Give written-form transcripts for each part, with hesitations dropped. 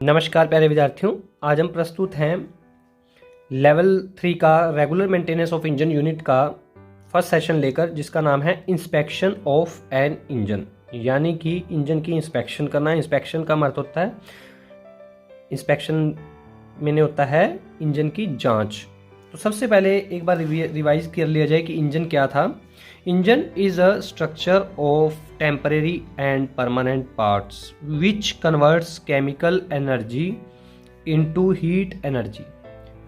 नमस्कार प्यारे विद्यार्थियों, आज हम प्रस्तुत हैं लेवल 3 का regular maintenance of engine unit का फर्स्ट सेशन लेकर, जिसका नाम है इंस्पेक्शन ऑफ एन इंजन। यानी कि इंजन की इंस्पेक्शन करना। इंस्पेक्शन का अर्थ होता है, इंस्पेक्शन मैंने होता है इंजन की जांच। तो सबसे पहले एक बार रिवाइज कर लिया जाए कि इंजन क्या था। Engine is a structure of temporary and permanent parts which converts chemical energy into heat energy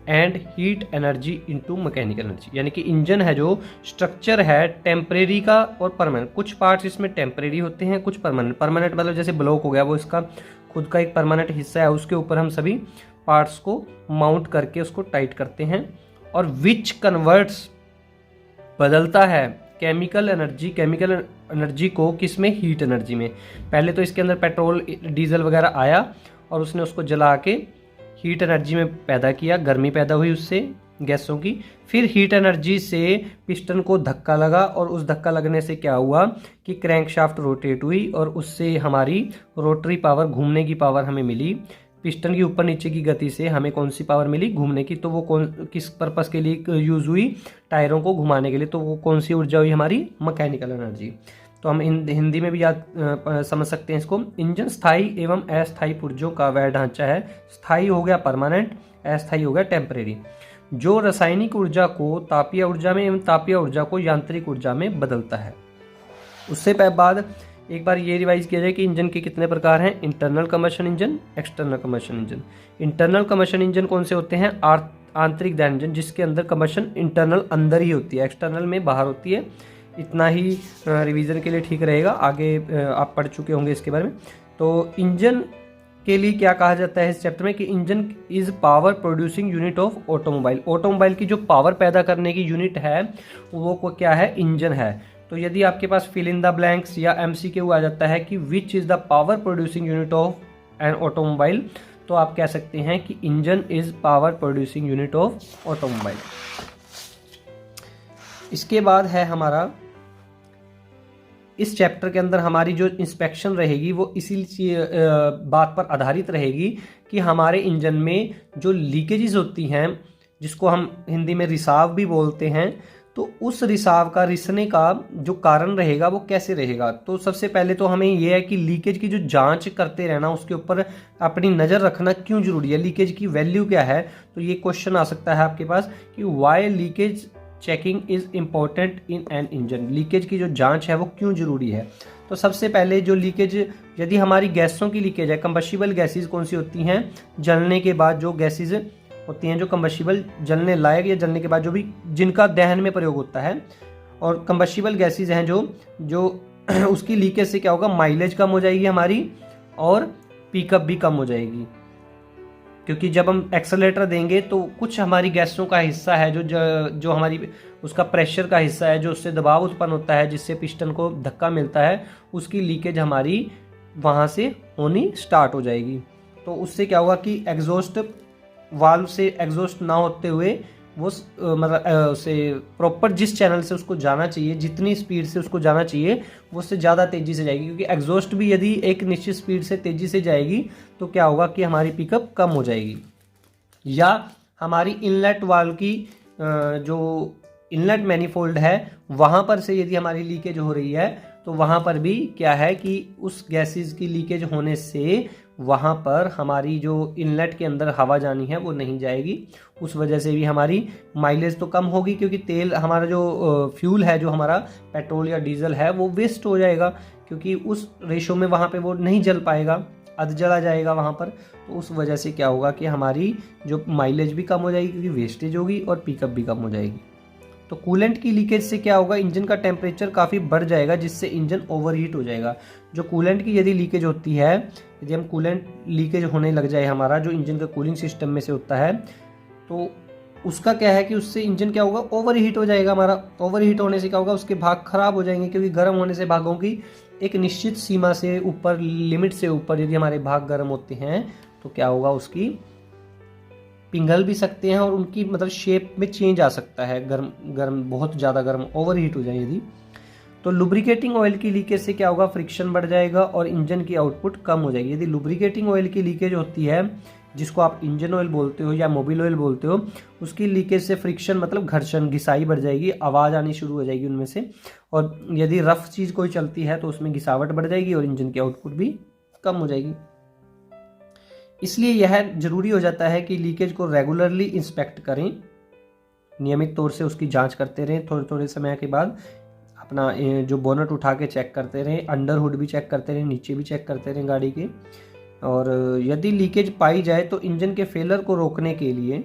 and heat energy into mechanical energy. यानी कि इंजन है जो स्ट्रक्चर है टेम्परेरी का और परमानेंट। कुछ पार्ट्स इसमें टेम्परेरी होते हैं, कुछ परमानेंट। परमानेंट मतलब जैसे ब्लॉक हो गया, वो इसका खुद का एक परमानेंट हिस्सा है, उसके ऊपर हम सभी पार्ट्स को माउंट करके उसको टाइट करते हैं। और विच कन्वर्ट्स बदलता है केमिकल एनर्जी को किसमें, हीट एनर्जी में। पहले तो इसके अंदर पेट्रोल डीजल वगैरह आया और उसने उसको जला के हीट एनर्जी में पैदा किया, गर्मी पैदा हुई उससे गैसों की। फिर हीट एनर्जी से पिस्टन को धक्का लगा और उस धक्का लगने से क्या हुआ कि क्रैंकशाफ्ट रोटेट हुई और उससे हमारी रोटरी पावर, घूमने की पावर हमें मिली। पिस्टन की ऊपर नीचे की गति से हमें कौन सी पावर मिली, घूमने की। तो वो किस पर्पस के लिए यूज हुई, टायरों को घुमाने के लिए। तो वो कौन सी ऊर्जा हुई, हमारी मैकेनिकल एनर्जी। तो हम हिंदी में भी याद समझ सकते हैं इसको। इंजन स्थायी एवं अस्थायी पुर्जों का वह ढांचा है। स्थायी हो गया परमानेंट, अस्थायी हो गया टेम्परेरी, जो रासायनिक ऊर्जा को तापीय ऊर्जा में एवं तापीय ऊर्जा को यांत्रिक ऊर्जा में बदलता है। उससे बाद एक बार ये रिवाइज किया जाए कि इंजन के कितने प्रकार हैं। Internal combustion engine, external combustion engine. Internal combustion engine कौन से होते हैं, आंतरिक दहन इंजन, जिसके अंदर कम्बशन इंटरनल अंदर ही होती है, एक्सटर्नल में बाहर होती है। इतना ही रिवीजन के लिए ठीक रहेगा, आगे आप पढ़ चुके होंगे इसके बारे में। तो इंजन के लिए क्या कहा जाता है इस चैप्टर में कि engine is power producing unit of automobile. Automobile की जो पावर पैदा करने की यूनिट है वो क्या है, इंजन है। तो यदि आपके पास फिल इन द ब्लैंक्स या MCQ आ जाता है कि which is the power producing unit of an automobile, तो आप कह सकते हैं कि engine is power producing unit of automobile. इसके बाद है हमारा, इस चैप्टर के अंदर हमारी जो इंस्पेक्शन रहेगी वो इसी बात पर आधारित रहेगी कि हमारे इंजन में जो लीकेजेस होती हैं, जिसको हम हिंदी में रिसाव भी बोलते हैं, तो उस रिसाव का, रिसने का जो कारण रहेगा वो कैसे रहेगा। तो सबसे पहले तो हमें यह है कि लीकेज की जो जांच करते रहना, उसके ऊपर अपनी नज़र रखना क्यों जरूरी है, लीकेज की वैल्यू क्या है। तो ये क्वेश्चन आ सकता है आपके पास कि why leakage checking is important in an engine. Leakage की जो जांच है वो क्यों जरूरी है। तो सबसे पहले जो लीकेज, यदि हमारी गैसों की लीकेज है, कंबस्टिबल गैसेज कौन सी होती हैं, जलने के बाद जो गैसेज होती हैं, जो कंबस्टिबल जलने लायक या जलने के बाद जो भी जिनका दहन में प्रयोग होता है, और कंबस्टिबल गैसेज हैं जो उसकी लीकेज से क्या होगा, माइलेज कम हो जाएगी हमारी और पिकअप भी कम हो जाएगी। क्योंकि जब हम एक्सेलरेटर देंगे तो कुछ हमारी गैसों का हिस्सा है जो हमारी उसका प्रेशर का हिस्सा है, जो उससे दबाव उत्पन्न होता है, जिससे पिस्टन को धक्का मिलता है, उसकी लीकेज हमारी वहाँ से होनी स्टार्ट हो जाएगी। तो उससे क्या होगा कि एग्जॉस्ट वाल्व से एग्जॉस्ट ना होते हुए वो मतलब उसे प्रॉपर जिस चैनल से उसको जाना चाहिए, जितनी स्पीड से उसको जाना चाहिए, वो उससे ज़्यादा तेज़ी से जाएगी। क्योंकि एग्जॉस्ट भी यदि एक निश्चित स्पीड से तेज़ी से जाएगी तो क्या होगा कि हमारी पिकअप कम हो जाएगी। या हमारी इनलेट वाल्व की जो इनलेट मैनिफोल्ड है वहाँ पर से यदि हमारी लीकेज हो रही है, तो वहाँ पर भी क्या है कि उस गैसेज की लीकेज होने से वहाँ पर हमारी जो इनलेट के अंदर हवा जानी है वो नहीं जाएगी। उस वजह से भी हमारी माइलेज तो कम होगी, क्योंकि तेल हमारा जो फ्यूल है, जो हमारा पेट्रोल या डीजल है, वो वेस्ट हो जाएगा, क्योंकि उस रेशो में वहाँ पे वो नहीं जल पाएगा, अध जला जाएगा वहाँ पर। तो उस वजह से क्या होगा कि हमारी जो माइलेज भी कम हो जाएगी, क्योंकि वेस्टेज होगी, और पिकअप भी कम हो जाएगी। तो कूलेंट की लीकेज से क्या होगा, इंजन का टेम्परेचर काफ़ी बढ़ जाएगा, जिससे इंजन ओवरहीट हो जाएगा। जो कूलेंट की यदि लीकेज होती है, यदि हम कूलेंट लीकेज होने लग जाए हमारा, जो इंजन का कूलिंग सिस्टम में से होता है, तो उसका क्या है कि उससे इंजन क्या होगा, ओवरहीट हो जाएगा हमारा। ओवरहीट होने से क्या होगा, उसके भाग खराब हो जाएंगे, क्योंकि गर्म होने से भागों की एक निश्चित सीमा से ऊपर, लिमिट से ऊपर यदि हमारे भाग गर्म होते हैं तो क्या होगा, उसकी पिघल भी सकते हैं और उनकी मतलब शेप में चेंज आ सकता है। गर्म बहुत ज़्यादा गर्म ओवरहीट हो जाए यदि, तो लुब्रिकेटिंग ऑयल की लीकेज से क्या होगा, फ्रिक्शन बढ़ जाएगा और इंजन की आउटपुट कम हो जाएगी। यदि लुब्रिकेटिंग ऑयल की लीकेज होती है, जिसको आप इंजन ऑयल बोलते हो या मोबिल ऑयल बोलते हो, उसकी लीकेज से फ्रिक्शन मतलब घर्षण, घिसाई बढ़ जाएगी, आवाज़ आनी शुरू हो जाएगी उनमें से। और यदि रफ चीज़ कोई चलती है तो उसमें घिसावट बढ़ जाएगी और इंजन की आउटपुट भी कम हो जाएगी। इसलिए यह जरूरी हो जाता है कि लीकेज को रेगुलरली इंस्पेक्ट करें, नियमित तौर से उसकी जांच करते रहें। थोड़े थोड़े समय के बाद अपना जो बोनट उठा के चेक करते रहें, अंडर हुड भी चेक करते रहें, नीचे भी चेक करते रहें गाड़ी के। और यदि लीकेज पाई जाए तो इंजन के फेलर को रोकने के लिए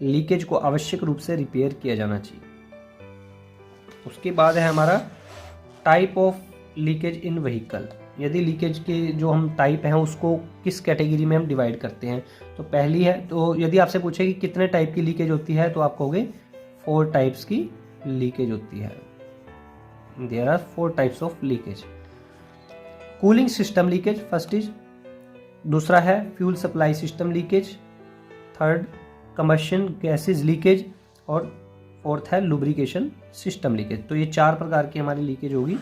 लीकेज को आवश्यक रूप से रिपेयर किया जाना चाहिए। उसके बाद है हमारा type of leakage in vehicle. यदि लीकेज के जो हम टाइप हैं उसको किस कैटेगरी में हम डिवाइड करते हैं, तो पहली है, तो यदि आपसे पूछे कि कितने टाइप की लीकेज होती है, तो आप कहोगे 4 टाइप्स की लीकेज होती है। There are 4 types of leakage. Cooling system leakage first is, दूसरा है fuel supply system leakage, third combustion gases leakage, और फोर्थ है लुब्रिकेशन सिस्टम लीकेज। तो ये 4 प्रकार की हमारी लीकेज होगी।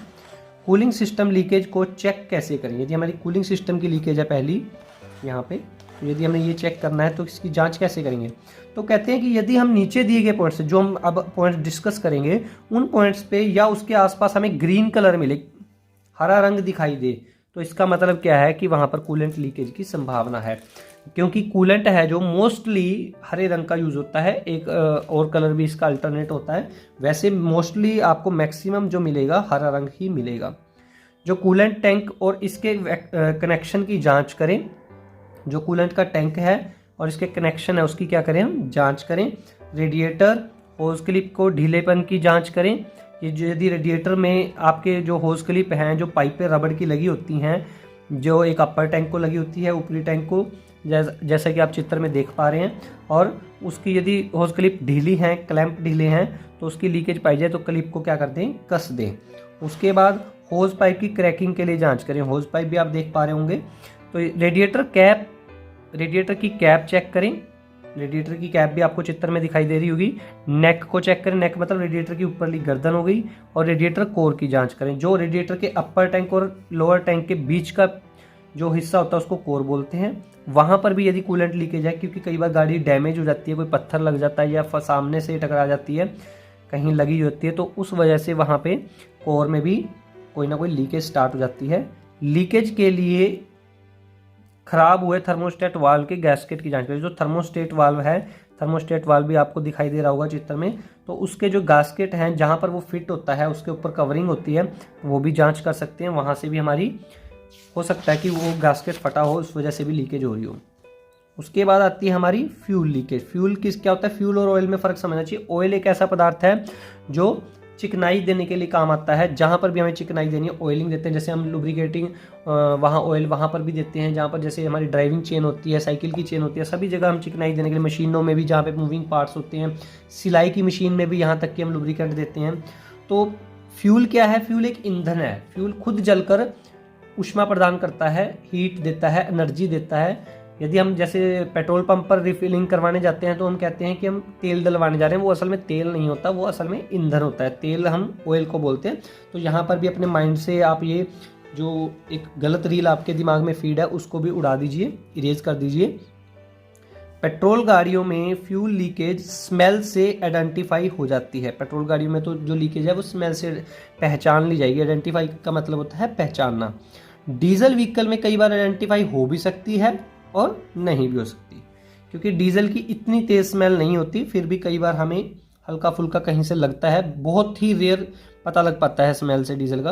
कूलिंग सिस्टम लीकेज को चेक कैसे करें? यदि हमारी कूलिंग सिस्टम की लीकेज है पहली यहाँ पे, तो यदि हमें ये चेक करना है तो इसकी जांच कैसे करेंगे? तो कहते हैं कि यदि हम नीचे दिए गए पॉइंट्स, जो हम अब पॉइंट्स डिस्कस करेंगे, उन पॉइंट्स पे या उसके आसपास हमें ग्रीन कलर मिले, हरा रंग दिखाई दे, तो इसका मतलब क्या है कि वहाँ पर कूलेंट लीकेज की संभावना है। क्योंकि कूलेंट है जो मोस्टली हरे रंग का यूज़ होता है, एक और कलर भी इसका अल्टरनेट होता है, वैसे मोस्टली आपको मैक्सिमम जो मिलेगा हरा रंग ही मिलेगा। जो कूलेंट टैंक और इसके कनेक्शन की जांच करें, जो कूलेंट का टैंक है और इसके कनेक्शन है उसकी क्या करें हम जांच करें। रेडिएटर होज क्लिप को ढीलेपन की जांच करें। ये जो यदि रेडिएटर में आपके जो होज क्लिप हैं, जो पाइपें रबड़ की लगी होती हैं, जो एक अपर टैंक को लगी होती है, ऊपरी टैंक को, जैसा कि आप चित्र में देख पा रहे हैं, और उसकी यदि होज क्लिप ढीली हैं, क्लैंप ढीले हैं, तो उसकी लीकेज पाई जाए तो क्लिप को क्या कर दें, कस दें। उसके बाद होज पाइप की क्रैकिंग के लिए जांच करें। होज पाइप भी आप देख पा रहे होंगे। तो रेडिएटर की कैप चेक करें। रेडिएटर की कैप भी आपको चित्र में दिखाई दे रही होगी। नेक को चेक करें। नेक मतलब रेडिएटर की ऊपरली गर्दन हो गई। और रेडिएटर कोर की जांच करें। जो रेडिएटर के अपर टैंक और लोअर टैंक के बीच का जो हिस्सा होता है उसको कोर बोलते हैं। वहां पर भी यदि कूलेंट लीकेज है, क्योंकि कई बार गाड़ी डैमेज हो जाती है, कोई पत्थर लग जाता है या सामने से टकरा जाती है, कहीं लगी होती है, तो उस वजह से वहां पे कोर में भी कोई ना कोई लीकेज स्टार्ट हो जाती है। लीकेज के लिए खराब हुए थर्मोस्टेट वाल्व के गैस्केट की जांच करें। जो थर्मोस्टेट वाल्व है, थर्मोस्टेट वाल्व भी आपको दिखाई दे रहा होगा चित्र में, तो उसके जो गैस्केट हैं जहां पर वो फिट होता है, उसके ऊपर कवरिंग होती है, वो भी जांच कर सकते हैं। वहां से भी हमारी हो सकता है कि वो गैस्केट फटा हो, उस वजह से भी लीकेज हो रही हो। उसके बाद आती है हमारी फ्यूल लीकेज। फ्यूल क्या होता है? फ्यूल और ऑयल में फ़र्क समझना चाहिए। ऑयल एक ऐसा पदार्थ है जो चिकनाई देने के लिए काम आता है। जहाँ पर भी हमें चिकनाई देनी है, ऑयलिंग देते हैं। जैसे हम लुब्रिकेटिंग वहाँ ऑयल वहाँ पर भी देते हैं, जहाँ पर जैसे हमारी ड्राइविंग चेन होती है, साइकिल की चेन होती है, सभी जगह हम चिकनाई देने के लिए, मशीनों में भी जहाँ पे मूविंग पार्ट्स होते हैं, सिलाई की मशीन में भी यहाँ तक कि हम लुब्रिकेंट देते हैं। तो फ्यूल क्या है? फ्यूल एक ईंधन है। फ्यूल खुद जलकर ऊष्मा प्रदान करता है, हीट देता है, एनर्जी देता है। यदि हम जैसे पेट्रोल पंप पर रिफिलिंग करवाने जाते हैं तो हम कहते हैं कि हम तेल डलवाने जा रहे हैं, वो असल में तेल नहीं होता, वो असल में ईंधन होता है। तेल हम ऑयल को बोलते हैं। तो यहाँ पर भी अपने माइंड से आप ये जो एक गलत रील आपके दिमाग में फीड है उसको भी उड़ा दीजिए, इरेज कर दीजिए। पेट्रोल गाड़ियों में फ्यूल लीकेज स्मेल से आइडेंटिफाई हो जाती है। पेट्रोल गाड़ियों में तो जो लीकेज है वो स्मेल से पहचान ली जाएगी। आइडेंटिफाई का मतलब होता है पहचानना। डीजल व्हीकल में कई बार आइडेंटिफाई हो भी सकती है और नहीं भी हो सकती, क्योंकि डीजल की इतनी तेज स्मेल नहीं होती, फिर भी कई बार हमें हल्का फुल्का कहीं से लगता है। बहुत ही रेयर पता लग पाता है स्मेल से डीजल का।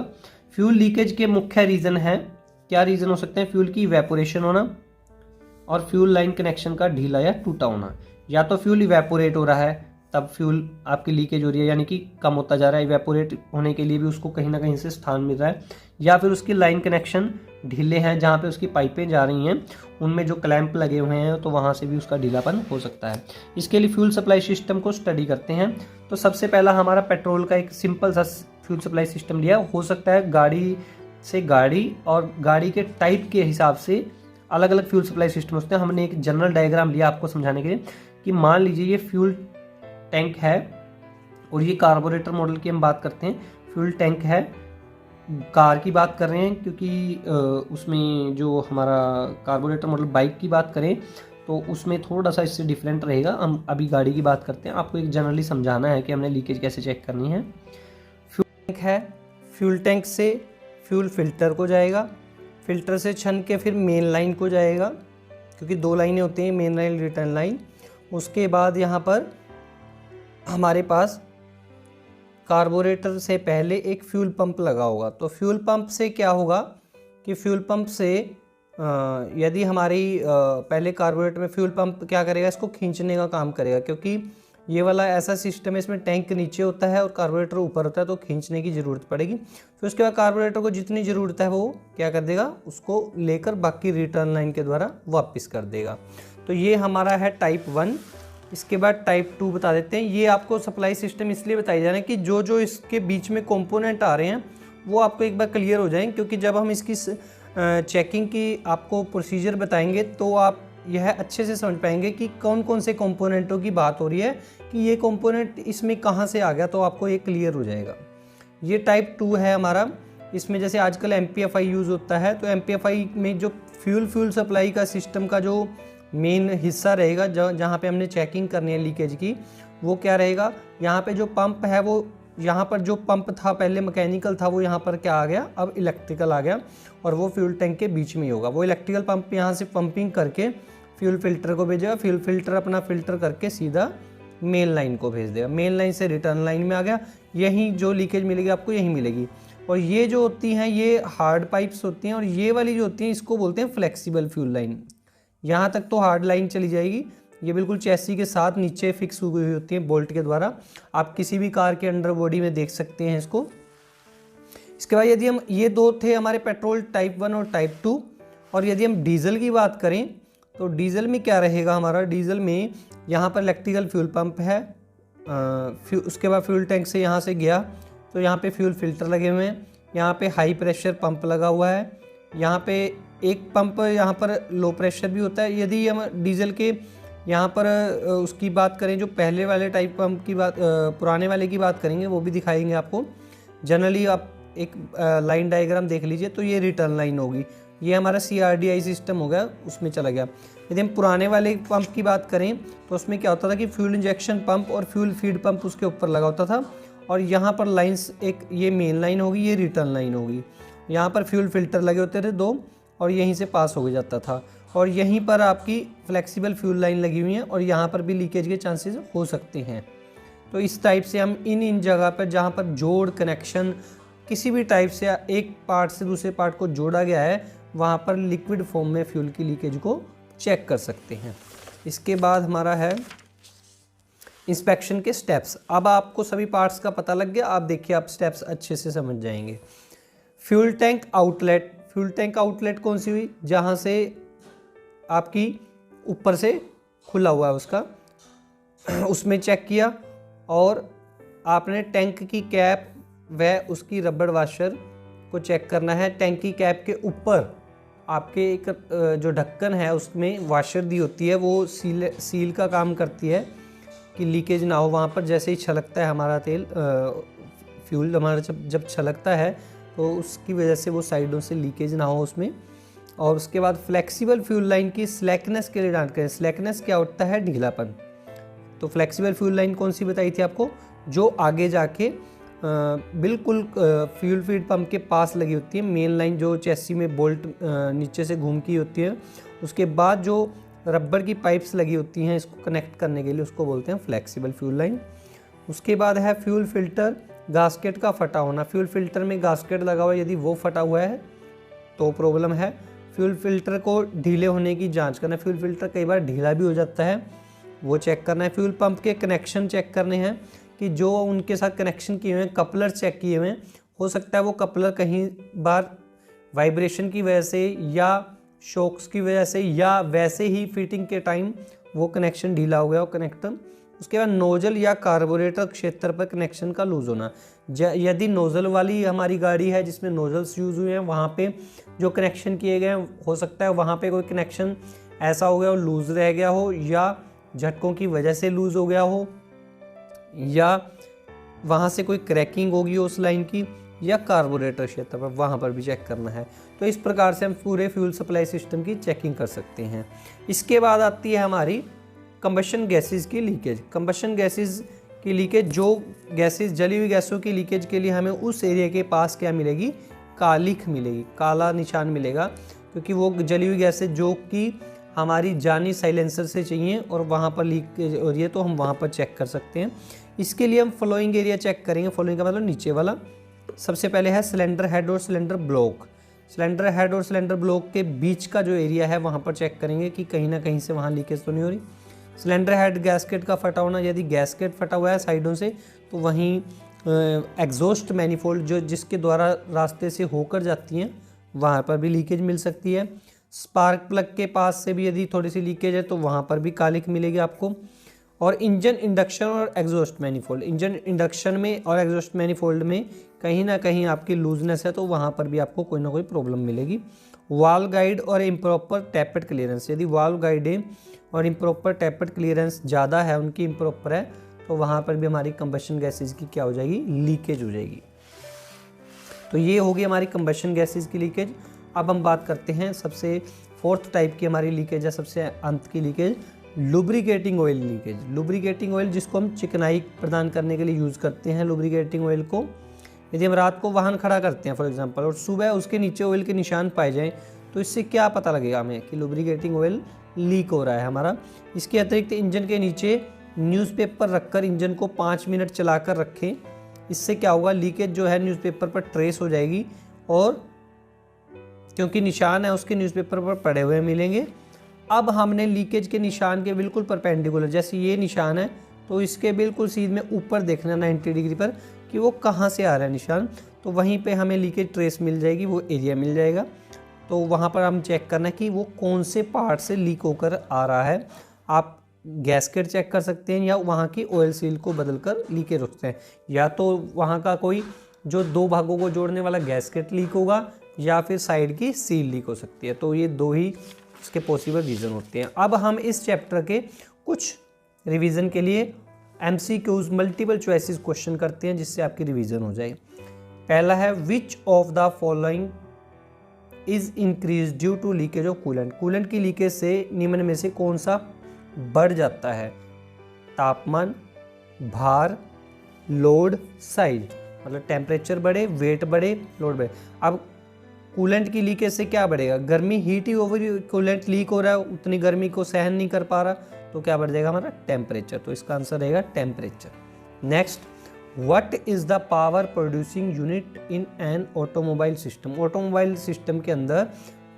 फ्यूल लीकेज के मुख्य रीज़न है, क्या रीज़न हो सकते हैं? फ्यूल की इवेपोरेशन होना और फ्यूल लाइन कनेक्शन का ढीला या टूटा होना। या तो फ्यूल इवेपोरेट हो रहा है तब फ्यूल आपकी लीकेज हो रही है, यानी कि कम होता जा रहा है। इवेपोरेट होने के लिए भी उसको कहीं ना कहीं से स्थान मिल रहा है। या फिर उसकी लाइन कनेक्शन ढीले हैं, जहाँ पे उसकी पाइपें जा रही हैं उनमें जो क्लैंप लगे हुए हैं, तो वहाँ से भी उसका ढीलापन हो सकता है। इसके लिए फ्यूल सप्लाई सिस्टम को स्टडी करते हैं। तो सबसे पहला हमारा पेट्रोल का एक सिंपल सा फ्यूल सप्लाई सिस्टम लिया। हो सकता है गाड़ी से गाड़ी और गाड़ी के टाइप के हिसाब से अलग अलग फ्यूल सप्लाई सिस्टम होते हैं। हमने एक जनरल डायग्राम लिया आपको समझाने के लिए कि मान लीजिए ये फ्यूल टैंक है और ये कार्बोरेटर मॉडल की हम बात करते हैं। फ्यूल टैंक है। कार की बात कर रहे हैं क्योंकि उसमें जो हमारा कार्बोरेटर मतलब बाइक की बात करें तो उसमें थोड़ा सा इससे डिफरेंट रहेगा। हम अभी गाड़ी की बात करते हैं, आपको एक जनरली समझाना है कि हमने लीकेज कैसे चेक करनी है। फ्यूल टैंक है, फ्यूल टैंक से फ्यूल फिल्टर को जाएगा, फिल्टर से छन के फिर मेन लाइन को जाएगा, क्योंकि 2 लाइनें होती हैं, मेन लाइन रिटर्न लाइन। उसके बाद यहाँ पर हमारे पास कार्बोरेटर से पहले एक फ्यूल पंप लगा होगा। तो फ्यूल पंप से क्या होगा कि फ्यूल पंप से यदि हमारी पहले कार्बोरेटर में फ्यूल पंप क्या करेगा, इसको खींचने का काम करेगा, क्योंकि ये वाला ऐसा सिस्टम है, इसमें टैंक नीचे होता है और कार्बोरेटर ऊपर होता है, तो खींचने की ज़रूरत पड़ेगी। फिर उसके बाद कार्बोरेटर को जितनी ज़रूरत है वो क्या कर देगा, उसको लेकर बाकी रिटर्न लाइन के द्वारा वापस कर देगा। तो ये हमारा है टाइप 1। इसके बाद टाइप 2 बता देते हैं। ये आपको सप्लाई सिस्टम इसलिए बताई जा रहे हैं कि जो जो इसके बीच में कंपोनेंट आ रहे हैं वो आपको एक बार क्लियर हो जाएं, क्योंकि जब हम इसकी चेकिंग की आपको प्रोसीजर बताएंगे तो आप यह अच्छे से समझ पाएंगे कि कौन कौन से कंपोनेंटों की बात हो रही है, कि ये कंपोनेंट इसमें कहाँ से आ गया, तो आपको ये क्लियर हो जाएगा। ये टाइप 2 है हमारा। इसमें जैसे आजकल MPFI यूज़ होता है, तो MPFI में जो फ्यूल सप्लाई का सिस्टम का जो मेन हिस्सा रहेगा, जहाँ पे हमने चेकिंग करनी है लीकेज की, वो क्या रहेगा, यहाँ पे जो पंप है वो, यहाँ पर जो पंप था पहले मैकेनिकल था, वो यहाँ पर क्या आ गया, अब इलेक्ट्रिकल आ गया, और वो फ्यूल टैंक के बीच में ही होगा। वो इलेक्ट्रिकल पंप यहाँ से पंपिंग करके फ्यूल फिल्टर को भेजेगा, फ्यूल फिल्टर अपना फिल्टर करके सीधा मेन लाइन को भेज देगा, मेन लाइन से रिटर्न लाइन में आ गया। यहीं जो लीकेज मिलेगी आपको यहीं मिलेगी। और ये जो होती हैं ये हार्ड पाइप्स होती हैं, और ये वाली जो होती हैं इसको बोलते हैं फ्लेक्सिबल फ्यूल लाइन। यहाँ तक तो हार्ड लाइन चली जाएगी, ये बिल्कुल चैसी के साथ नीचे फिक्स हुई होती है बोल्ट के द्वारा। आप किसी भी कार के अंडर बॉडी में देख सकते हैं इसको। इसके बाद यदि हम, ये 2 थे हमारे पेट्रोल टाइप 1 और टाइप 2। और यदि हम डीजल की बात करें तो डीजल में क्या रहेगा हमारा, डीजल में यहाँ पर इलेक्ट्रिकल फ्यूल पंप है, उसके बाद फ्यूल टैंक से यहाँ से गया तो यहाँ पे फ्यूल फिल्टर लगे हुए हैं, यहाँ पे हाई प्रेशर पंप लगा हुआ है, यहाँ पे एक पंप यहाँ पर लो प्रेशर भी होता है। यदि हम डीजल के यहाँ पर उसकी बात करें, जो पहले वाले टाइप पंप की बात, पुराने वाले की बात करेंगे, वो भी दिखाएंगे आपको। जनरली आप एक लाइन डायग्राम देख लीजिए, तो ये रिटर्न लाइन होगी, ये हमारा CRDI सिस्टम हो गया, उसमें चला गया। यदि हम पुराने वाले पंप की बात करें तो उसमें क्या होता था कि फ्यूल इंजेक्शन पंप और फ्यूल फीड पंप उसके ऊपर लगा होता था, और यहाँ पर लाइंस, एक ये मेन लाइन होगी, ये रिटर्न लाइन होगी। यहाँ पर फ्यूल फिल्टर लगे होते थे 2, और यहीं से पास हो जाता था। और यहीं पर आपकी फ्लेक्सिबल फ्यूल लाइन लगी हुई है, और यहाँ पर भी लीकेज के चांसेस हो सकते हैं। तो इस टाइप से हम इन जगह पर जहाँ पर जोड़ कनेक्शन किसी भी टाइप से एक पार्ट से दूसरे पार्ट को जोड़ा गया है, वहाँ पर लिक्विड फॉर्म में फ्यूल की लीकेज को चेक कर सकते हैं। इसके बाद हमारा है इंस्पेक्शन के स्टेप्स। अब आपको सभी पार्ट्स का पता लग गया, आप देखिए आप स्टेप्स अच्छे से समझ जाएंगे। Fuel tank outlet, fuel tank outlet कौन सी हुई, जहाँ से आपकी ऊपर से खुला हुआ है उसका, उसमें चेक किया, और आपने टैंक की कैप व उसकी रबड़ वाशर को चेक करना है। टैंक की कैप के ऊपर आपके एक जो ढक्कन है उसमें वाशर दी होती है, वो सील का काम करती है कि लीकेज ना हो। वहाँ पर जैसे ही छलकता है हमारा तेल, फ्यूल हमारा जब छलकता है तो उसकी वजह से वो साइडों से लीकेज ना हो उसमें। और उसके बाद फ्लेक्सिबल फ्यूल लाइन की स्लैकनेस के लिए डांट करें। स्लैकनेस क्या होता है, ढीलापन। तो फ्लेक्सिबल फ्यूल लाइन कौन सी बताई थी आपको, जो आगे जाके बिल्कुल फ्यूल फीड पंप के पास लगी होती है, मेन लाइन जो चेसी में बोल्ट नीचे से घूम की होती है, उसके बाद जो रबर की पाइप्स लगी होती हैं इसको कनेक्ट करने के लिए, उसको बोलते हैं फ्लेक्सिबल फ्यूल लाइन। उसके बाद है फ्यूल फिल्टर गास्केट का फटा होना। फ्यूल फिल्टर में गास्केट लगा हुआ है, यदि वो फटा हुआ है तो प्रॉब्लम है। फ्यूल फिल्टर को ढीले होने की जांच करना। फ्यूल फिल्टर कई बार ढीला भी हो जाता है, वो चेक करना है। फ्यूल पंप के कनेक्शन चेक करने हैं कि जो उनके साथ कनेक्शन किए हुए हैं, कपलर चेक किए हुए हैं, हो सकता है वो कपलर कहीं बार वाइब्रेशन की वजह से या शॉक्स की वजह से या वैसे ही फिटिंग के टाइम वो कनेक्शन ढीला हो गया हो कनेक्टर। उसके बाद नोजल या कार्बोरेटर क्षेत्र पर कनेक्शन का लूज होना। यदि नोजल वाली हमारी गाड़ी है जिसमें नोजल्स यूज़ हुए हैं, वहाँ पे जो कनेक्शन किए गए हैं, हो सकता है वहाँ पे कोई कनेक्शन ऐसा हो गया हो, लूज़ रह गया हो, या झटकों की वजह से लूज़ हो गया हो, या वहाँ से कोई क्रैकिंग होगी उस लाइन की, या कार्बोरेटर क्षेत्र पर, वहाँ पर भी चेक करना है। तो इस प्रकार से हम पूरे फ्यूल सप्लाई सिस्टम की चेकिंग कर सकते हैं। इसके बाद आती है हमारी कंबशन गैसेस की लीकेज। कंबशन गैसेस की लीकेज, जो गैसेस जली हुई गैसों की लीकेज के लिए हमें उस एरिया के पास क्या मिलेगी, कालिख मिलेगी, काला निशान मिलेगा, क्योंकि वो जली हुई गैसें जो कि हमारी जानी साइलेंसर से चाहिए और वहाँ पर लीकेज हो रही है, तो हम वहाँ पर चेक कर सकते हैं। इसके लिए हम फ्लोइंग एरिया चेक करेंगे। फ्लोइंग का मतलब नीचे वाला। सबसे पहले है सिलेंडर हेड और सिलेंडर ब्लॉक। सिलेंडर हेड और सिलेंडर ब्लॉक के बीच का जो एरिया है वहाँ पर चेक करेंगे कि कहीं ना कहीं से वहाँ लीकेज तो नहीं हो रही। सिलेंडर हेड गैस्केट का फटा होना, यदि गैस्केट फटा हुआ है साइडों से तो वहीं एग्जॉस्ट मैनिफोल्ड जो जिसके द्वारा रास्ते से होकर जाती हैं वहाँ पर भी लीकेज मिल सकती है। स्पार्क प्लग के पास से भी यदि थोड़ी सी लीकेज है तो वहाँ पर भी कालिख मिलेगी आपको। और इंजन इंडक्शन और एग्जॉस्ट मैनिफोल्ड, इंजन इंडक्शन में और एग्जॉस्ट मैनिफोल्ड में कहीं ना कहीं आपकी लूजनेस है तो वहाँ पर भी आपको कोई ना कोई प्रॉब्लम मिलेगी। वाल्व गाइड और इम्प्रॉपर टैपेट क्लियरेंस, यदि वाल्व गाइड है और इम्प्रॉपर टैपेट क्लियरेंस ज़्यादा है, उनकी इम्प्रॉपर है, तो वहाँ पर भी हमारी कंबशन गैसेज की क्या हो जाएगी, लीकेज हो जाएगी। तो ये होगी हमारी कंबशन गैसेज की लीकेज। अब हम बात करते हैं सबसे फोर्थ टाइप की हमारी लीकेज है, सबसे अंत की leakage, lubricating oil leakage. Lubricating oil जिसको हम चिकनाई प्रदान करने के लिए यूज़ करते हैं, लुब्रिकेटिंग ऑयल को यदि हम रात को वाहन खड़ा करते हैं फॉर एग्जांपल और सुबह उसके नीचे ऑयल के निशान पाए जाएं, तो इससे क्या पता लगेगा हमें कि लुब्रिकेटिंग ऑयल लीक हो रहा है हमारा। इसके अतिरिक्त इंजन के नीचे न्यूज़पेपर रखकर इंजन को 5 मिनट चलाकर रखें। इससे क्या होगा, लीकेज जो है न्यूज़पेपर पर ट्रेस हो जाएगी और क्योंकि निशान है उसके न्यूज़पेपर पर पड़े हुए मिलेंगे। अब हमने लीकेज के निशान के बिल्कुल परपेंडिकुलर, जैसे ये निशान है तो इसके बिल्कुल सीध में ऊपर देखना 90 डिग्री पर कि वो कहाँ से आ रहा है निशान, तो वहीं पे हमें लीकेज ट्रेस मिल जाएगी, वो एरिया मिल जाएगा। तो वहाँ पर हम चेक करना है कि वो कौन से पार्ट से लीक होकर आ रहा है। आप गैस्केट चेक कर सकते हैं या वहाँ की ऑयल सील को बदलकर लीकेज रोकते हैं, या तो वहाँ का कोई जो 2 भागों को जोड़ने वाला गैस्केट लीक होगा या फिर साइड की सील लीक हो सकती है। तो ये 2 ही इसके पॉसिबल रीज़न होते हैं। अब हम इस चैप्टर के कुछ रिवीजन के लिए MCQs मल्टीपल चॉइसेस क्वेश्चन करते हैं जिससे आपकी रिवीजन हो जाए। पहला है, which of the following is increase due to leakage of coolant. Coolant की लीकेज से निम्न में से कौन सा बढ़ जाता है? तापमान, भार, लोड, साइज। मतलब टेम्परेचर बढ़े, वेट बढ़े, लोड बढ़े। अब कूलेंट की लीकेज से क्या बढ़ेगा, गर्मी, हीट ही ओवर, कूलेंट लीक हो रहा है, उतनी गर्मी को सहन नहीं कर पा रहा, तो क्या बढ़ जाएगा हमारा, टेम्परेचर। तो इसका आंसर रहेगा temperature. Next, what is the power producing unit in an automobile system. Automobile system के अंदर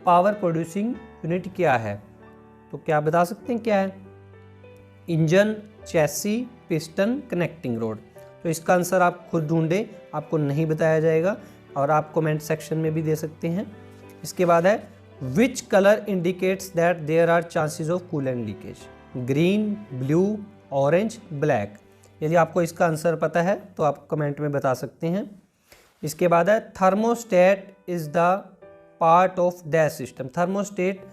पावर प्रोड्यूसिंग यूनिट क्या है? तो क्या बता सकते हैं क्या है? Engine, chassis, piston, connecting road. तो इसका आंसर आप खुद ढूंढे, आपको नहीं बताया जाएगा और आप कमेंट सेक्शन में भी दे सकते हैं। इसके बाद है, which colour indicates that there are chances of coolant leakage. Green, blue, orange, black. यदि आपको इसका आंसर पता है तो आप कमेंट में बता सकते हैं। इसके बाद है, thermostat is the part of that system. Thermostat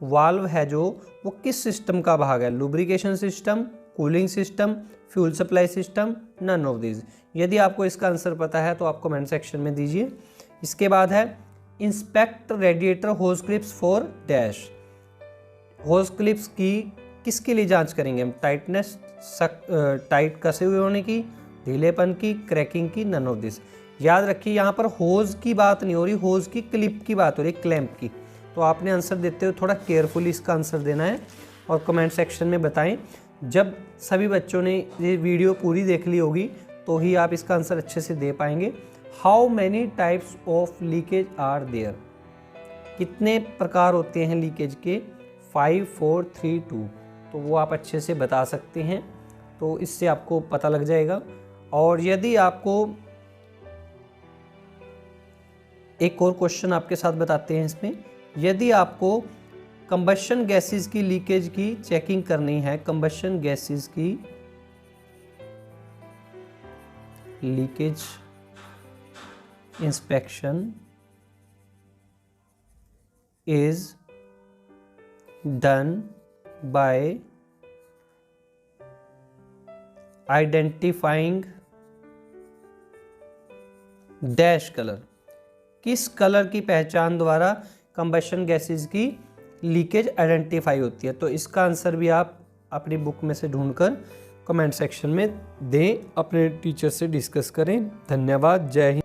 valve है जो, वो किस सिस्टम का भाग है? Lubrication system, cooling system, fuel supply system, none of this. यदि आपको इसका आंसर पता है तो आप कमेंट सेक्शन में दीजिए। इसके बाद है, inspect radiator hose clips for dash. Hose clips की किसके लिए जांच करेंगे हम? टाइटनेस, टाइट कसे हुए होने की, ढीलेपन की, क्रैकिंग की, नन ऑफ दिस। याद रखिए यहाँ पर होज की बात नहीं हो रही, होज की क्लिप की बात हो रही है, क्लैंप की। तो आपने आंसर देते हुए थोड़ा केयरफुली इसका आंसर देना है और कमेंट सेक्शन में बताएं। जब सभी बच्चों ने ये वीडियो पूरी देख ली होगी तो ही आप इसका आंसर अच्छे से दे पाएंगे। How many types of leakage are there. कितने प्रकार होते हैं लीकेज के? 5, 4, 3, 2। तो वो आप अच्छे से बता सकते हैं, तो इससे आपको पता लग जाएगा। और यदि आपको एक और क्वेश्चन आपके साथ बताते हैं इसमें, यदि आपको कंबशन गैसेस की लीकेज की चेकिंग करनी है, कंबशन गैसेस की leakage inspection is done by identifying dash colour. किस कलर की पहचान द्वारा कंबशन गैसेस की लीकेज आइडेंटिफाई होती है? तो इसका आंसर भी आप अपनी बुक में से ढूंढकर कमेंट सेक्शन में दें, अपने टीचर से डिस्कस करें। धन्यवाद। जय हिंद।